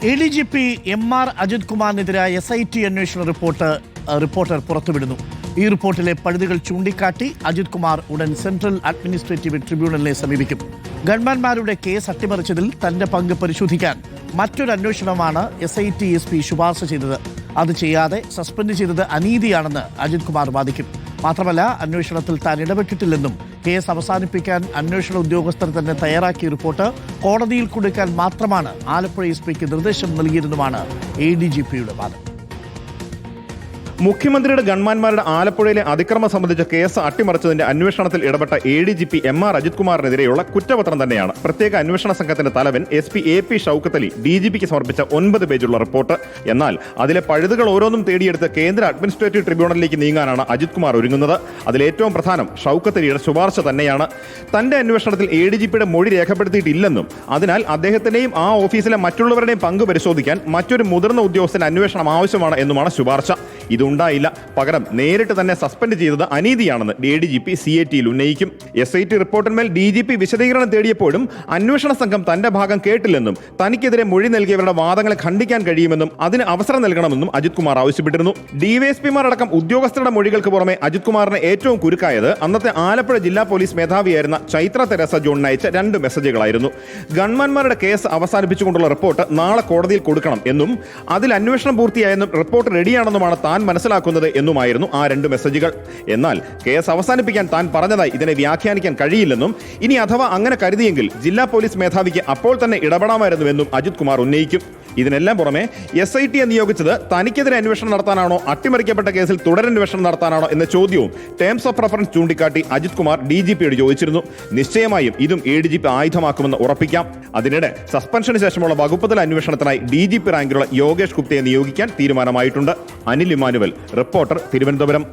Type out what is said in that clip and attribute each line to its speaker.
Speaker 1: ADGP MR Ajith കുമാറിനെതിരായ SIT അന്വേഷണ reporter പുറത്തുവിടുന്നു. ഈ റിപ്പോർട്ടിലെ പഴുതുകൾ ചൂണ്ടിക്കാട്ടി അജിത് കുമാർ ഉടൻ സെൻട്രൽ അഡ്മിനിസ്ട്രേറ്റീവ് ട്രിബ്യൂണലിനെ സമീപിക്കും. ഗൺമാൻമാരുടെ കേസ് അട്ടിമറിച്ചതിൽ തന്റെ പങ്ക് പരിശോധിക്കാൻ മറ്റൊരു അന്വേഷണമാണ് SIT SP ശുപാർശ ചെയ്തത്. അത് ചെയ്യാതെ സസ്പെൻഡ് ചെയ്തത് അനീതിയാണെന്ന് അജിത് കുമാർ വാദിക്കും. മാത്രമല്ല, അന്വേഷണത്തിൽ താൻ ഇടപെട്ടിട്ടില്ലെന്നും കേസ് അവസാനിപ്പിക്കാൻ അന്വേഷണ ഉദ്യോഗസ്ഥർ തന്നെ തയ്യാറാക്കിയ റിപ്പോർട്ട് കോടതിയിൽ കൊടുക്കാൻ മാത്രമാണ് ആലപ്പുഴ SP നിർദ്ദേശം നൽകിയിരുന്നുമാണ് ADGPയുടെ വാദം.
Speaker 2: മുഖ്യമന്ത്രിയുടെ ഗൺമാൻമാരുടെ ആലപ്പുഴയിലെ അതിക്രമം സംബന്ധിച്ച കേസ് അട്ടിമറിച്ചതിന്റെ അന്വേഷണത്തിൽ ഇടപെട്ട ADGP MR അജിത് കുമാറിനെതിരെയുള്ള കുറ്റപത്രം തന്നെയാണ് പ്രത്യേക അന്വേഷണ സംഘത്തിന്റെ തലവൻ SP AP ഷൗക്കത്ത് അലി DGPക്ക് സമർപ്പിച്ച 9 പേജുള്ള റിപ്പോർട്ട്. എന്നാൽ അതിലെ പഴുതുകൾ ഓരോന്നും തേടിയെടുത്ത് കേന്ദ്ര അഡ്മിനിസ്ട്രേറ്റീവ് ട്രിബ്യൂണലിലേക്ക് നീങ്ങാനാണ് അജിത് കുമാർ ഒരുങ്ങുന്നത്. അതിലേറ്റവും പ്രധാനം ഷൗക്കത്ത് അലിയുടെ ശുപാർശ തന്നെയാണ്. തന്റെ അന്വേഷണത്തിൽ ADGPയുടെ മൊഴി രേഖപ്പെടുത്തിയിട്ടില്ലെന്നും അതിനാൽ അദ്ദേഹത്തിന്റെയും ആ ഓഫീസിലെ മറ്റുള്ളവരുടെയും പങ്ക് പരിശോധിക്കാൻ മറ്റൊരു മുതിർന്ന ഉദ്യോഗസ്ഥന് അന്വേഷണം ആവശ്യമാണ് എന്നുമാണ് ശുപാർശ. ഇതുണ്ടായില്ല. പകരം നേരിട്ട് തന്നെ സസ്പെൻഡ് ചെയ്തത് അനീതിയാണെന്ന് ADGP CAT-യിൽ ഉന്നയിക്കും. SIT റിപ്പോർട്ടിന്മേൽ DGP വിശദീകരണം തേടിയപ്പോഴും അന്വേഷണ സംഘം തന്റെ ഭാഗം കേട്ടില്ലെന്നും തനിക്കെതിരെ മൊഴി നൽകിയവരുടെ വാദങ്ങളെ ഖണ്ഡിക്കാൻ കഴിയുമെന്നും അതിന് അവസരം നൽകണമെന്നും അജിത് കുമാർ ആവശ്യപ്പെട്ടിരുന്നു. DYSPമാർ അടക്കം ഉദ്യോഗസ്ഥരുടെ മൊഴികൾക്ക് പുറമെ അജിത് കുമാറിന് ഏറ്റവും കുരുക്കായത് അന്നത്തെ ആലപ്പുഴ ജില്ലാ പോലീസ് മേധാവിയായിരുന്ന ചൈത്ര തെരേസ ജോണിന് അയച്ച 2 മെസ്സേജുകളായിരുന്നു. ഗൺമാൻമാരുടെ കേസ് അവസാനിപ്പിച്ചുകൊണ്ടുള്ള റിപ്പോർട്ട് നാളെ കോടതിയിൽ കൊടുക്കണം എന്നും അതിൽ അന്വേഷണം പൂർത്തിയായെന്നും റിപ്പോർട്ട് റെഡിയാണെന്നുമാണ് താൻ മനസ്സിലാക്കുന്നത് എന്നുമായിരുന്നു ആ 2 മെസ്സേജുകൾ. എന്നാൽ കേസ് അവസാനിപ്പിക്കാൻ താൻ പറഞ്ഞതായി ഇതിനെ വ്യാഖ്യാനിക്കാൻ കഴിയില്ലെന്നും ഇനി അഥവാ അങ്ങനെ കരുതിയെങ്കിൽ ജില്ലാ പോലീസ് മേധാവിക്ക് അപ്പോൾ തന്നെ ഇടപെടാമായിരുന്നുവെന്നും അജിത് കുമാർ ഉന്നയിക്കും. ഇതിനെല്ലാം പുറമെ SIT നിയോഗിച്ചത് തനിക്കെതിരെ അന്വേഷണം നടത്താനാണോ അട്ടിമറിക്കപ്പെട്ട കേസിൽ തുടരന്വേഷണം നടത്താനാണോ എന്ന ചോദ്യവും ടേംസ് ഓഫ് റെഫറൻസ് ചൂണ്ടിക്കാട്ടി അജിത് കുമാർ DGPയോട് ചോദിച്ചിരുന്നു. നിശ്ചയമായും ഇതും ADGP ആയുധമാക്കുമെന്ന് ഉറപ്പിക്കാം. അതിനിടെ സസ്പെൻഷന് ശേഷമുള്ള വകുപ്പുതല അന്വേഷണത്തിനായി DGP റാങ്കിലുള്ള യോഗേഷ് ഗുപ്തയെ നിയോഗിക്കാൻ തീരുമാനമായിട്ടുണ്ട്. അനിൽ ഇമാനുവൽ, റിപ്പോർട്ടർ, തിരുവനന്തപുരം.